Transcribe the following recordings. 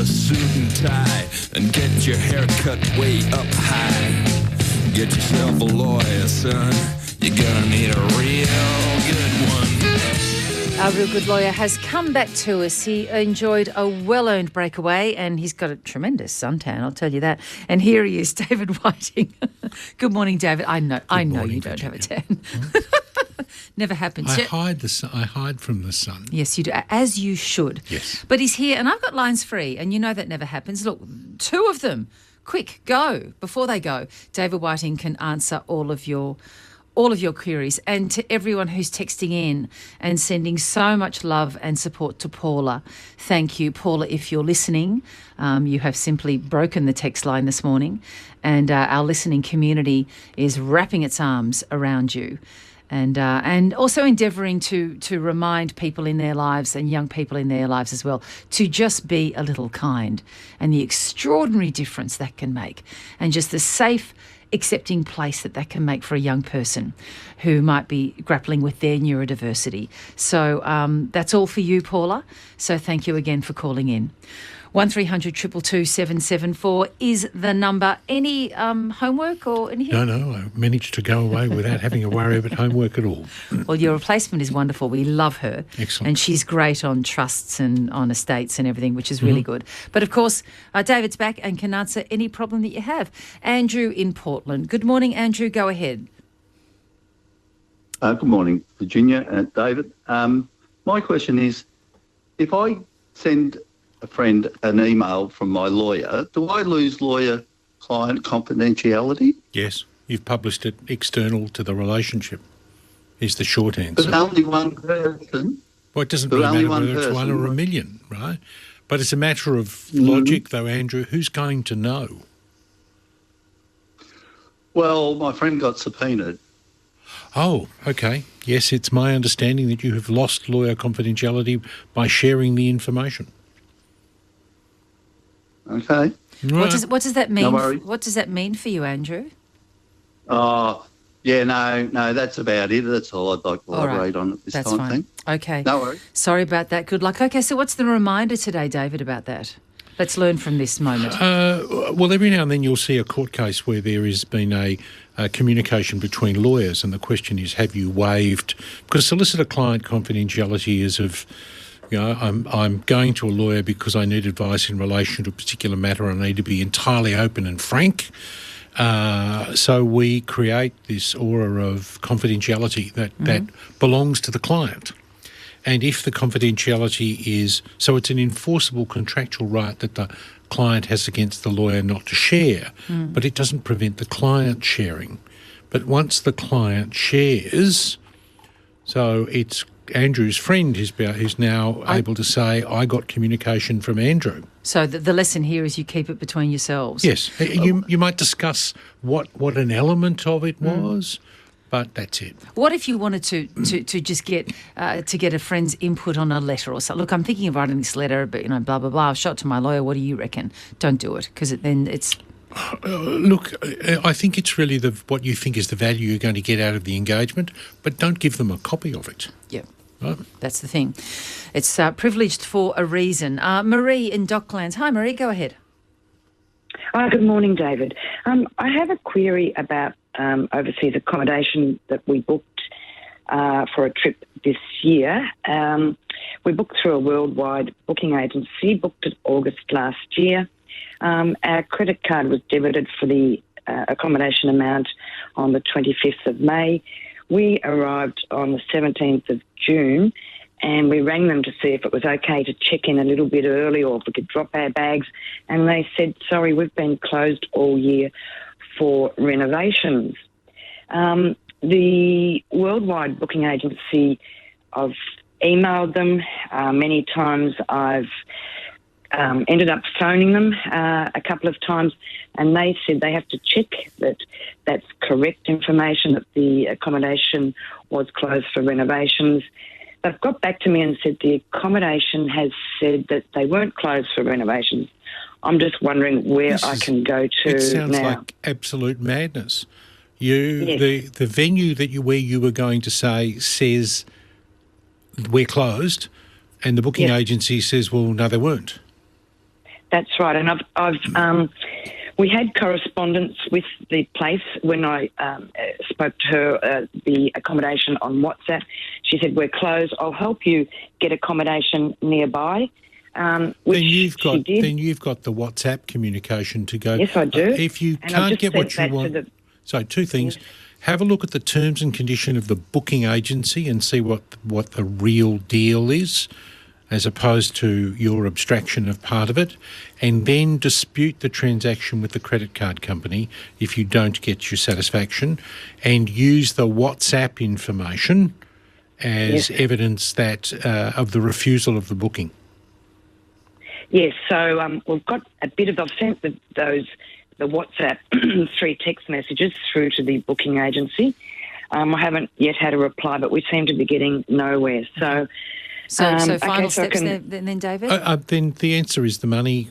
a suit and tie and get your hair cut way up high. Get yourself a lawyer, son. You're gonna need a real good one. Our real good lawyer has come back to us. He enjoyed a well-earned breakaway and he's got a tremendous suntan, I'll tell you that. And here he is, David Whiting. Good morning, David. I know you don't have a tan. Never happens. I hide from the sun. Yes, you do, as you should. Yes. But he's here and I've got lines free and you know that never happens. Look, 2 of them. Quick, go. Before they go, David Whiting can answer all of your queries. And to everyone who's texting in and sending so much love and support to Paula, thank you. Paula, if you're listening, you have simply broken the text line this morning and our listening community is wrapping its arms around you. And also endeavouring to remind people in their lives and young people in their lives as well to just be a little kind and the extraordinary difference that can make and just the safe, accepting place that can make for a young person who might be grappling with their neurodiversity. So that's all for you, Paula. So thank you again for calling in. 1300 222 774 is the number. Any homework or anything? No, I managed to go away without having to worry about homework at all. Well, your replacement is wonderful. We love her. Excellent. And she's great on trusts and on estates and everything, which is really good. But, of course, David's back and can answer any problem that you have. Andrew in Portland. Good morning, Andrew. Go ahead. Good morning, Virginia and David. My question is, if I send a friend an email from my lawyer, do I lose lawyer-client confidentiality? Yes, you've published it external to the relationship, is the short answer. But only one person. Well, it doesn't really matter whether it's 1 or a million, right? But it's a matter of logic, though, Andrew. Who's going to know? Well, my friend got subpoenaed. Oh, okay. Yes, it's my understanding that you have lost lawyer confidentiality by sharing the information. Okay. Right. What does that mean? No worries. What does that mean for you, Andrew? Oh, yeah, no, that's about it. That's all I'd like to elaborate on at this That's time. fine. Thing. Okay. No worries. Sorry about that. Good luck. Okay, so what's the reminder today, David, about that? Let's learn from this moment. Well, every now and then you'll see a court case where there has been a communication between lawyers, and the question is, have you waived? Because solicitor-client confidentiality is of, I'm going to a lawyer because I need advice in relation to a particular matter and I need to be entirely open and frank. So we create this aura of confidentiality that belongs to the client. And if the confidentiality is, so it's an enforceable contractual right that the client has against the lawyer not to share, but it doesn't prevent the client sharing. But once the client shares, so it's Andrew's friend who's now able to say, I got communication from Andrew. So the lesson here is you keep it between yourselves. Yes. You might discuss what an element of it was, but that's it. What if you wanted to just get a friend's input on a letter or something? Look, I'm thinking of writing this letter, but, blah, blah, blah. I've shot to my lawyer. What do you reckon? Don't do it, because then it's... Look, I think it's really what you think is the value you're going to get out of the engagement, but don't give them a copy of it. Yeah. Right? That's the thing. It's privileged for a reason. Marie in Docklands. Hi, Marie. Go ahead. Hi, good morning, David. I have a query about overseas accommodation that we booked for a trip this year. We booked through a worldwide booking agency, booked it August last year. Our credit card was debited for the accommodation amount on the 25th of May. We arrived on the 17th of June and we rang them to see if it was okay to check in a little bit early or if we could drop our bags. And they said, sorry, we've been closed all year for renovations. The worldwide booking agency, I've emailed them many times. I've ended up phoning them a couple of times, and they said they have to check that that's correct information, that the accommodation was closed for renovations. They've got back to me and said the accommodation has said that they weren't closed for renovations. I'm just wondering where I can go to now. It sounds like absolute madness. The venue where you were going to say says we're closed, and the booking agency says, well, no, they weren't. That's right. And we had correspondence with the place when I spoke to her, the accommodation on WhatsApp. She said, we're closed. I'll help you get accommodation nearby. Which she did. Then you've got the WhatsApp communication to go. Yes, I do. If you And I've can't just get what sent you that to want, so two things. Have a look at the terms and condition of the booking agency and see what the real deal is, as opposed to your abstraction of part of it, and then dispute the transaction with the credit card company if you don't get your satisfaction, and use the WhatsApp information as evidence that of the refusal of the booking. Yes, so we've got a bit of... I've sent the WhatsApp 3 text messages through to the booking agency. I haven't yet had a reply, but we seem to be getting nowhere. So final steps then, David? Then the answer is the money,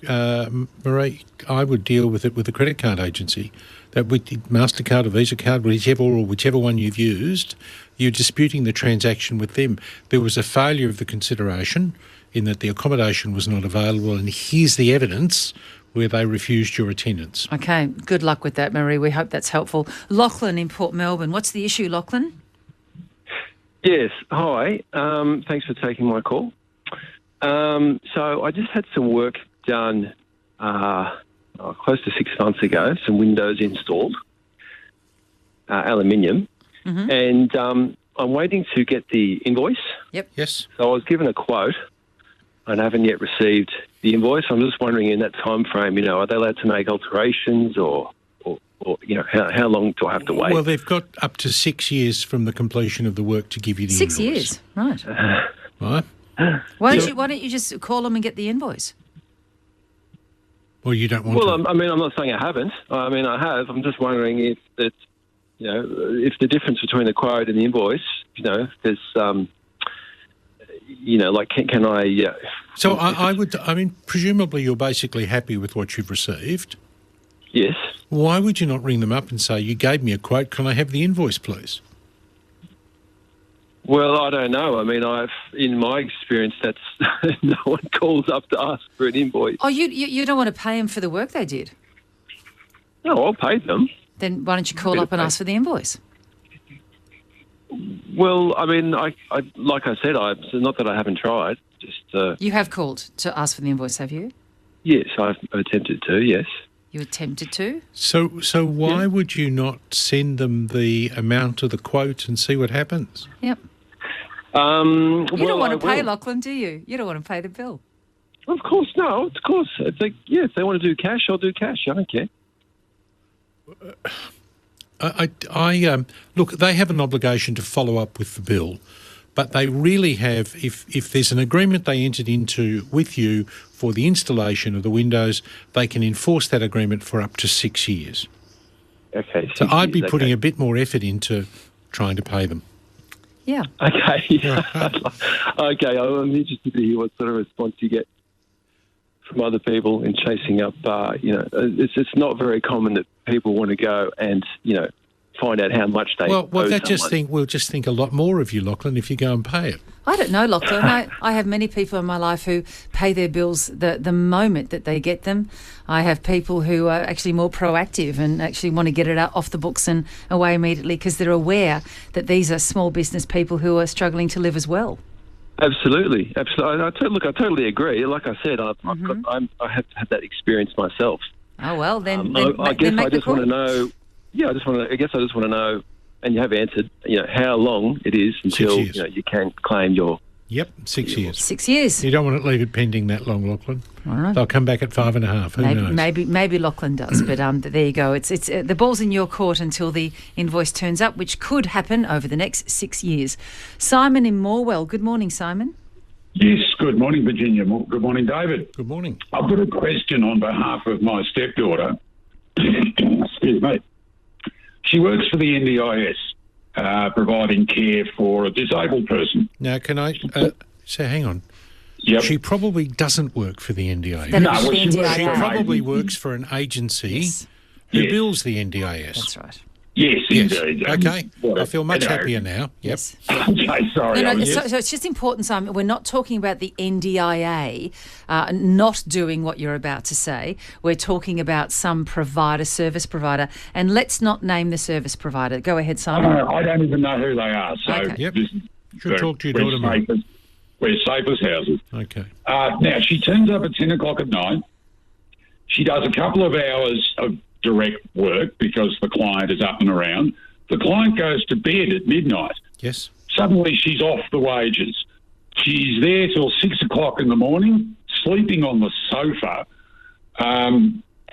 Marie. I would deal with it with the credit card agency. That with MasterCard or Visa card, whichever one you've used, you're disputing the transaction with them. There was a failure of the consideration in that the accommodation was not available, and here's the evidence where they refused your attendance. Okay, good luck with that, Marie. We hope that's helpful. Lachlan in Port Melbourne. What's the issue, Lachlan? Yes, hi. Thanks for taking my call. So I just had some work done close to 6 months ago, some windows installed, aluminium, and I'm waiting to get the invoice. Yep. Yes. So I was given a quote and I haven't yet received the invoice. I'm just wondering in that time frame, are they allowed to make alterations or how long do I have to wait? Well, they've got up to 6 years from the completion of the work to give you the 6 invoice. 6 years, right. Right. Why don't you just call them and get the invoice? Well, you don't want Well, to. I'm not saying I haven't. I mean, I have. I'm just wondering if that, if the difference between the quote and the invoice, there's, can I... So I mean, presumably you're basically happy with what you've received. Yes. Why would you not ring them up and say, you gave me a quote, can I have the invoice, please? Well, I don't know. I mean, in my experience, that's no one calls up to ask for an invoice. Oh, you don't want to pay them for the work they did? No, I'll pay them. Then why don't you call up and ask for the invoice? Well, I mean, I like I said, it's not that I haven't tried. Just you have called to ask for the invoice, have you? Yes, I've attempted to. Yes. You attempted to? So why would you not send them the amount of the quote and see what happens? Yep. You don't want to pay, Lachlan, do you? You don't want to pay the bill. Of course, no. Of course. It's like, if they want to do cash, I'll do cash. I don't care. Look, they have an obligation to follow up with the bill, but they really have, if there's an agreement they entered into with you for the installation of the windows, they can enforce that agreement for up to 6 years. Okay. So I'd be putting a bit more effort into trying to pay them. Yeah. Okay. Okay. I'm interested to hear what sort of response you get from other people in chasing up. It's not very common that people want to go and find out how much they owe someone. We'll just think a lot more of you, Lachlan, if you go and pay it. I don't know, Lachlan. I have many people in my life who pay their bills the moment that they get them. I have people who are actually more proactive and actually want to get it out off the books and away immediately because they're aware that these are small business people who are struggling to live as well. Absolutely. I totally agree. Like I said, I have had that experience myself. Oh well, then I guess I just want to know. know. Yeah, I just want to know, and you have answered. How long it is until you can claim your. Yep, 6 years. 6 years. You don't want to leave it pending that long, Lachlan. All right. They'll come back at 5.5. Who knows? Maybe Lachlan does, but there you go. It's the ball's in your court until the invoice turns up, which could happen over the next 6 years. Simon in Morwell. Good morning, Simon. Yes, good morning, Virginia. Good morning, David. Good morning. I've got a question on behalf of my stepdaughter. Excuse me. She works for the NDIS, providing care for a disabled person. Now, can I say, hang on. Yep. She probably doesn't work for the NDIS. The She probably works for an agency who bills the NDIS. That's right. Yes, indeed. Okay. I feel much happier now. Yep. Yes. Okay, sorry. No, so it's just important, Simon. We're not talking about the NDIA not doing what you're about to say. We're talking about some service provider, and let's not name the service provider. Go ahead, Simon. I don't even know who they are. So Okay. Yep. this, Should talk to your daughter, mate. We're safe as houses. Okay. Now, she turns up at 10 o'clock at night. She does a couple of hours of direct work because the client is up and around. The client goes to bed at midnight. Yes. Suddenly she's off the wages. She's there till 6 o'clock in the morning, sleeping on the sofa.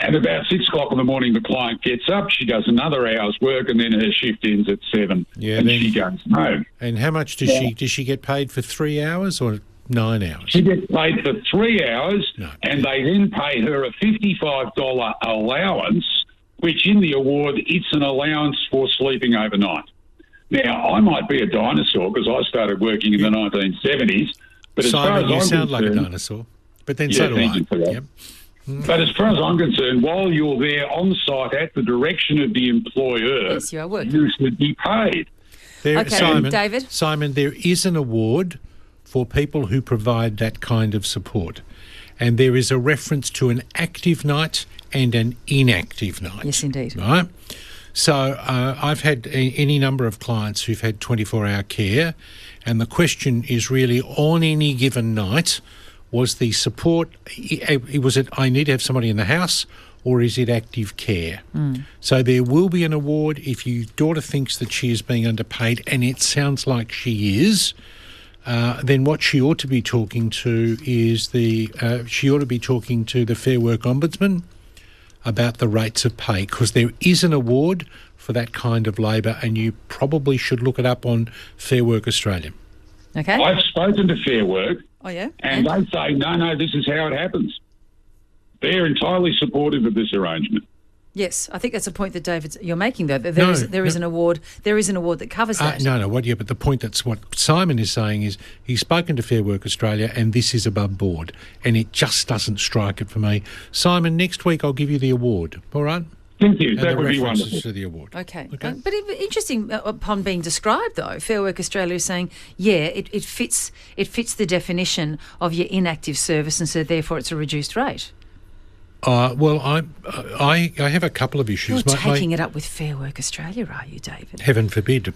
And about 6 o'clock in the morning, the client gets up, she does another hour's work, and then her shift ends at 7, and she goes home. And how much does she get paid for 3 hours or 9 hours? She gets paid for 3 hours, No. and they then pay her a $55 allowance, which in the award, it's an allowance for sleeping overnight. Now, I might be a dinosaur because I started working in the 1970s, but as far Simon, as you I'm sound like a concerned, dinosaur. But then Yeah, so do thank I. you for that. Yep. But as far as I'm concerned, while you're there on site at the direction of the employer, Yes, you are working. you should be paid. Okay, David? Simon, there is an award for people who provide that kind of support. And there is a reference to an active night and an inactive night. Yes, indeed. Right? So I've had any number of clients who've had 24-hour care, and the question is really, on any given night, was the support, was it I need to have somebody in the house, or is it active care? So there will be an award if your daughter thinks that she is being underpaid, and it sounds like she is. Then what she ought to be talking to is the Fair Work Ombudsman about the rates of pay, because there is an award for that kind of labour, and you probably should look it up on Fair Work Australia. Okay. I've spoken to Fair Work, Oh, yeah? and they say, no, this is how it happens. They're entirely supportive of this arrangement. Yes, I think that's a point that you're making, though. There is an award. There is an award that covers that. But the point that's what Simon is saying is he's spoken to Fair Work Australia, and this is above board, and it just doesn't strike it for me. Simon, next week I'll give you the award. All right? Thank you. And That the would be references wonderful. to the award. Okay. But interesting upon being described, though, Fair Work Australia is saying, it fits the definition of your inactive service, and so therefore it's a reduced rate. Well, I have a couple of issues. You're taking it up with Fair Work Australia, are you, David? Heaven forbid.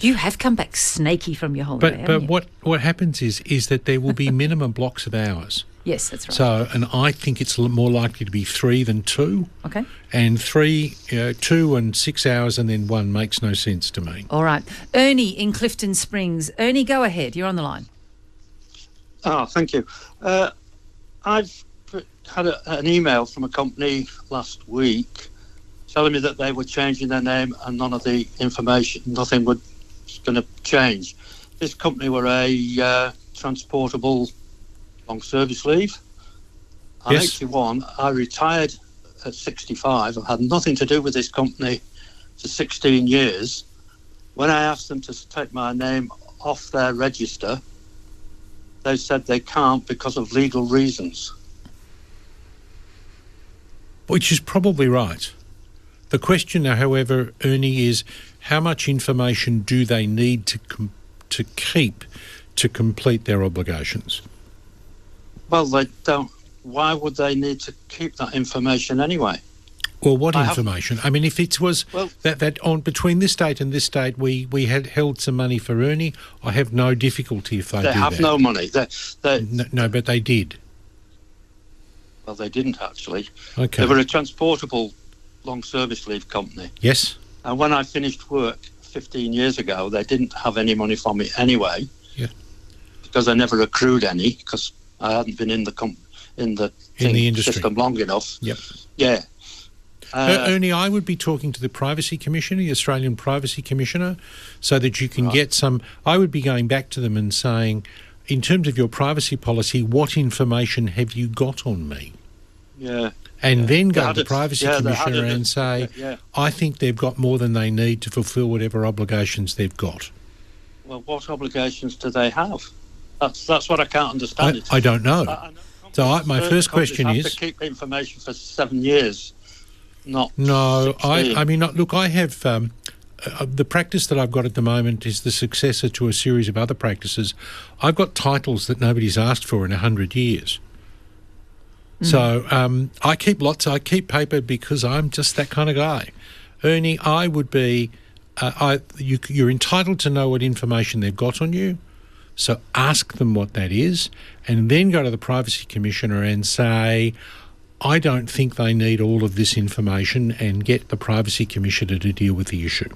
You have come back snaky from your holiday, But haven't you? what happens is that there will be minimum blocks of hours. Yes, that's right. So, and I think it's more likely to be 3 than 2. Okay. And 2 and 6 hours and then 1 makes no sense to me. All right. Ernie in Clifton Springs. Ernie, go ahead. You're on the line. Oh, thank you. I've had an email from a company last week telling me that they were changing their name and none of the information, nothing was going to change. This company were a transportable long service leave. I'm Yes. 81. I retired at 65. I've had nothing to do with this company for 16 years. When I asked them to take my name off their register, they said they can't because of legal reasons. Which is probably right. The question, however, Ernie, is how much information do they need to keep to complete their obligations? Well, they don't. Why would they need to keep that information anyway? Well, what information? I mean, if it was Well- that on between this date and this date, we had held some money for Ernie, I have no difficulty if they They do have that. no money. No, but they did. Well, they didn't actually. Okay. They were a transportable long service leave company. Yes. And when I finished work 15 years ago, they didn't have any money for me anyway. Yeah. Because I never accrued any because I hadn't been in the industry. system long enough. Yep. Yeah. Ernie, I would be talking to the Privacy Commissioner, the Australian Privacy Commissioner, so that you can get some. I would be going back to them and saying, in terms of your privacy policy, what information have you got on me? Yeah. And then go They to the had Privacy they had Commissioner and say, yeah. I think they've got more than they need to fulfil whatever obligations they've got. Well, what obligations do they have? That's what I can't understand. I don't know. I know So my certain first companies question have is... to keep information for 7 years. not? No, 16? I mean, look, I have the practice that I've got at the moment is the successor to a series of other practices. I've got titles that nobody's asked for in 100 years. So I keep paper because I'm just that kind of guy. Ernie, I would be, you're entitled to know what information they've got on you, so ask them what that is, and then go to the Privacy Commissioner and say, I don't think they need all of this information, and get the Privacy Commissioner to deal with the issue.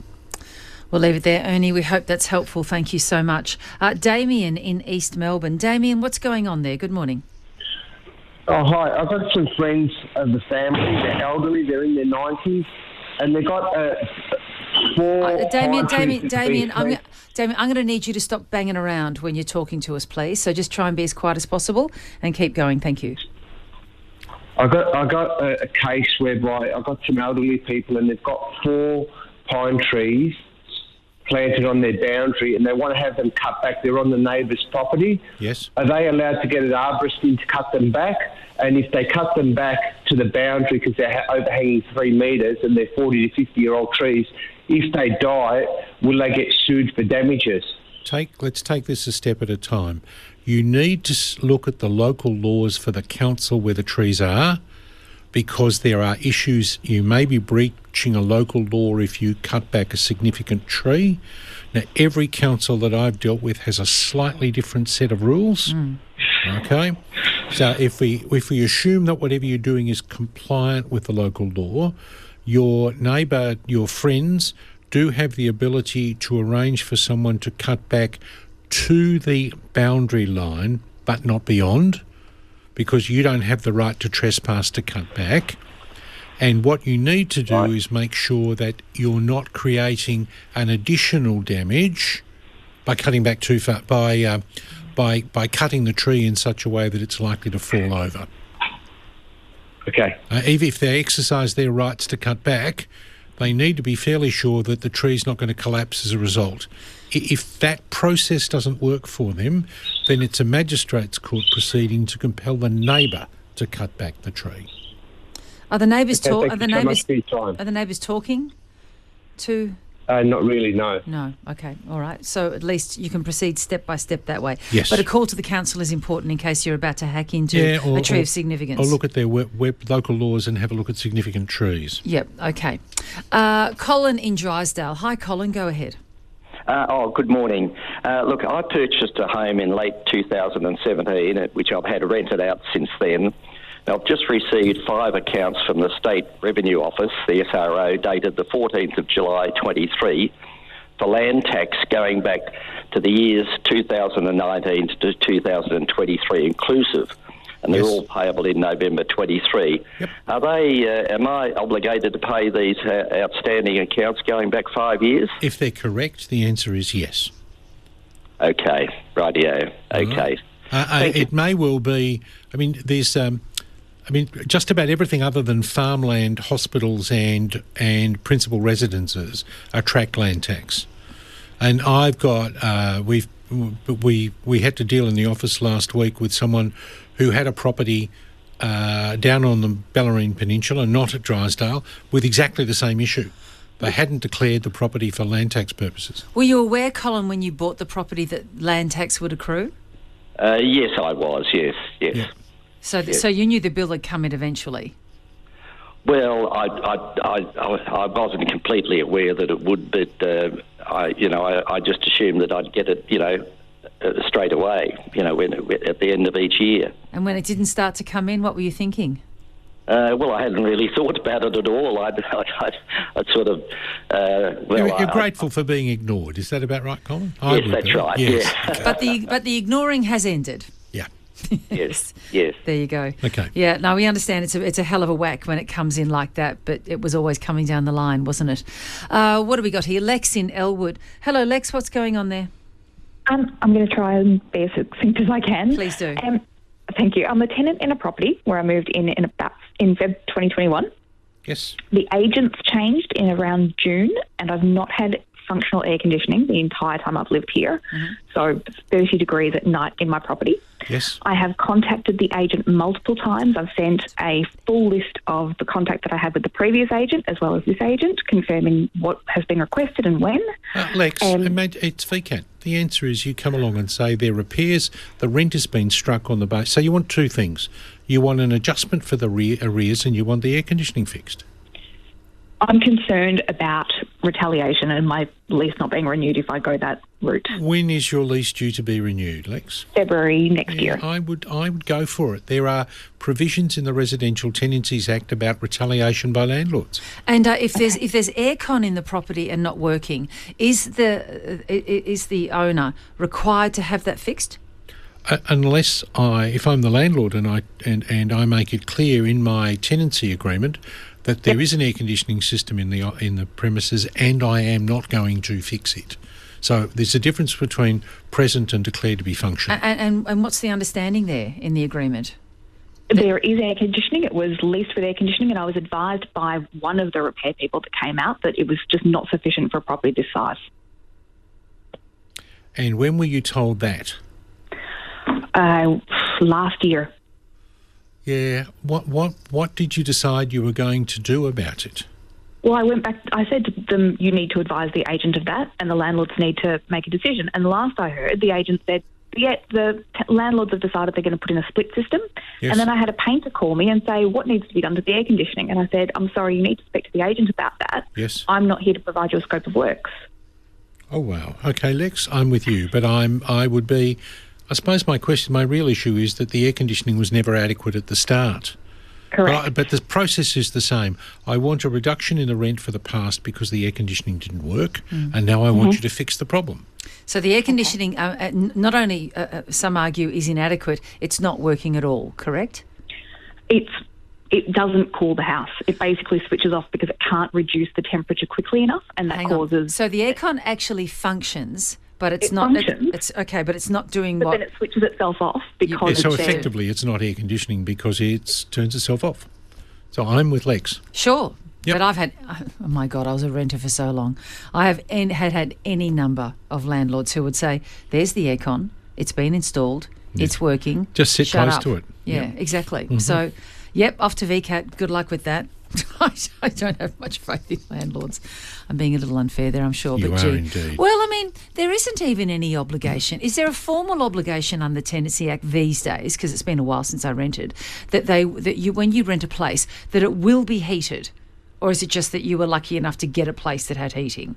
We'll leave it there, Ernie. We hope that's helpful. Thank you so much. Damien in East Melbourne. Damien, what's going on there? Good morning. Oh, hi. I've got some friends of the family. They're elderly. They're in their 90s. And they've got four... Damien, I'm going to need you to stop banging around when you're talking to us, please. So just try and be as quiet as possible and keep going. Thank you. I got a case whereby I've got some elderly people and they've got 4 pine trees planted on their boundary and they want to have them cut back. They're on the neighbour's property. Yes. Are they allowed to get an arborist in to cut them back? And if they cut them back to the boundary because they're overhanging 3 metres and they're 40 to 50-year-old trees, if they die, will they get sued for damages? Let's take this a step at a time. You need to look at the local laws for the council where the trees are, because there are issues. You may be breaching a local law if you cut back a significant tree. Now, every council that I've dealt with has a slightly different set of rules. Okay? So if we assume that whatever you're doing is compliant with the local law, your neighbour, your friends do have the ability to arrange for someone to cut back to the boundary line, but not beyond, because you don't have the right to trespass to cut back. And what you need to do is make sure that you're not creating an additional damage by cutting back too far, by cutting the tree in such a way that it's likely to fall over. Okay. Even if they exercise their rights to cut back, they need to be fairly sure that the tree's not going to collapse as a result. If that process doesn't work for them, then it's a magistrate's court proceeding to compel the neighbour to cut back the tree. Are the neighbours Are the neighbours talking to? Not really, no. No. Okay. All right. So at least you can proceed step by step that way. Yes. But a call to the council is important in case you're about to hack into a tree of significance. Or look at their local laws and have a look at significant trees. Yep. Okay. Colin in Drysdale. Hi, Colin. Go ahead. Good morning. Look, I purchased a home in late 2017, which I've had rented out since then. Now, I've just received 5 accounts from the State Revenue Office, the SRO, dated the 14th of July 23, for land tax going back to the years 2019 to 2023 inclusive, and they're all payable in November 23. Yep. Am I obligated to pay these outstanding accounts going back 5 years? If they're correct, the answer is yes. Okay, rightio. Okay. It may well be. I mean, there's. Just about everything other than farmland, hospitals, and principal residences attract land tax. And I've got we had to deal in the office last week with someone who had a property down on the Bellarine Peninsula, not at Drysdale, with exactly the same issue. They hadn't declared the property for land tax purposes. Were you aware, Colin, when you bought the property that land tax would accrue? Yes, I was. Yes. Yeah. So you knew the bill had come in eventually? Well, I wasn't completely aware that it would, but I just assumed that I'd get it, straight away, at the end of each year. And when it didn't start to come in, what were you thinking? Well, I hadn't really thought about it at all. I'd sort of... You're grateful for being ignored. Is that about right, Colin? Yes, that's right. Yes. Yeah. But the ignoring has ended. Yeah. Yes. There you go. Okay. Yeah, no, we understand it's a hell of a whack when it comes in like that, but it was always coming down the line, wasn't it? What do we got here? Lex in Elwood. Hello, Lex. What's going on there? I'm going to try and be as succinct as I can. Please do. Thank you. I'm a tenant in a property where I moved in Feb 2021. Yes. The agents changed in around June, and I've not had functional air conditioning the entire time I've lived here. So 30 degrees at night in my property. Yes. I have contacted the agent multiple times. I've sent a full list of the contact that I had with the previous agent as well as this agent, confirming what has been requested and when. Lex, it's VCAT. The answer is you come along and say there are repairs, the rent has been struck on the base. So you want two things. You want an adjustment for the arrears and you want the air conditioning fixed. I'm concerned about retaliation and my lease not being renewed if I go that route. When is your lease due to be renewed, Lex? February next year. I would go for it. There are provisions in the Residential Tenancies Act about retaliation by landlords. And if there's aircon in the property and not working, is the owner required to have that fixed? Unless if I'm the landlord and I make it clear in my tenancy agreement that there is an air conditioning system in the premises and I am not going to fix it. So there's a difference between present and declared to be functional. And what's the understanding there in the agreement? There is air conditioning. It was leased with air conditioning, and I was advised by one of the repair people that came out that it was just not sufficient for a property this size. And when were you told that? Last year. Yeah. What did you decide you were going to do about it? Well, I went back. I said to them, "You need to advise the agent of that, and the landlords need to make a decision." And last I heard, the agent said, "Yeah, the landlords have decided they're going to put in a split system." Yes. And then I had a painter call me and say, "What needs to be done to the air conditioning?" And I said, "I'm sorry, you need to speak to the agent about that. Yes. I'm not here to provide you a scope of works." Oh wow. Okay, Lex, I'm with you, but I suppose my real issue is that the air conditioning was never adequate at the start. Correct. But the process is the same. I want a reduction in the rent for the past because the air conditioning didn't work, and now I want you to fix the problem. So the air conditioning, not only some argue is inadequate, it's not working at all, correct? It doesn't cool the house. It basically switches off because it can't reduce the temperature quickly enough, and that causes... So the aircon actually functions... But it's it not. Functions, it's okay, but it's not doing but what. Then it switches itself off because. So effectively, it's not air conditioning because it turns itself off. So I'm with Lex. Sure, Yep. but I've had. Oh my God, I was a renter for so long. I have had any number of landlords who would say, "There's the aircon. It's been installed. Yeah. It's working. Just sit Shut close up." to it. Yeah, Yep. exactly. Mm-hmm. So, yep, off to VCAT. Good luck with that. I don't have much faith in landlords. I'm being a little unfair there, I'm sure. You but are indeed. Well, I mean, there isn't even any obligation. Is there a formal obligation under the Tenancy Act these days, because it's been a while since I rented, that when you rent a place, that it will be heated? Or is it just that you were lucky enough to get a place that had heating?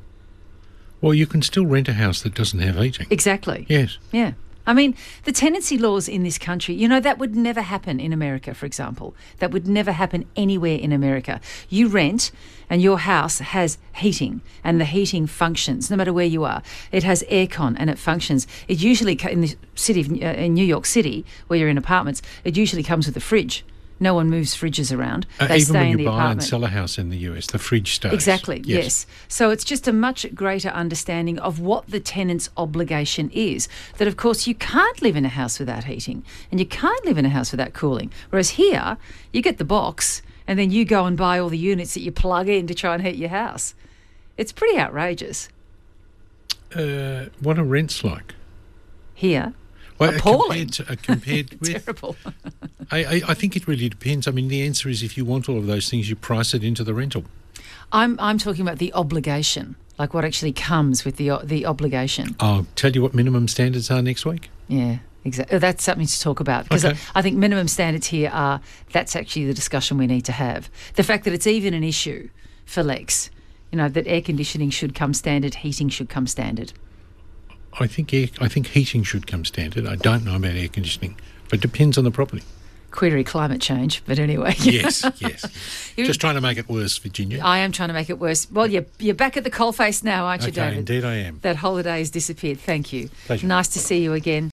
Well, you can still rent a house that doesn't have heating. Exactly. Yes. Yeah. I mean, the tenancy laws in this country, that would never happen in America, for example. That would never happen anywhere in America. You rent and your house has heating and the heating functions no matter where you are. It has aircon and it functions. It usually, in the city of in New York City, where you're in apartments, it usually comes with a fridge. No one moves fridges around. They even stay when in you the buy apartment. and sell a house in the US, the fridge stays. Exactly, yes. So it's just a much greater understanding of what the tenant's obligation is. That, of course, you can't live in a house without heating and you can't live in a house without cooling. Whereas here, you get the box and then you go and buy all the units that you plug in to try and heat your house. It's pretty outrageous. What are rents like? Here? Well, appalling. Compared with... Terrible. I think it really depends. I mean, the answer is if you want all of those things, you price it into the rental. I'm talking about the obligation, like what actually comes with the obligation. I'll tell you what minimum standards are next week. Yeah, exactly. That's something to talk about because Okay. I think minimum standards here that's actually the discussion we need to have. The fact that it's even an issue for Lex, that air conditioning should come standard, heating should come standard. I think heating should come standard. I don't know about air conditioning, but it depends on the property. Query climate change, but anyway. Yes. Just trying to make it worse, Virginia. I am trying to make it worse. Well, you're back at the coalface now, aren't you, Okay, David? indeed I am. That holiday has disappeared. Thank you. Pleasure. Nice to see you again.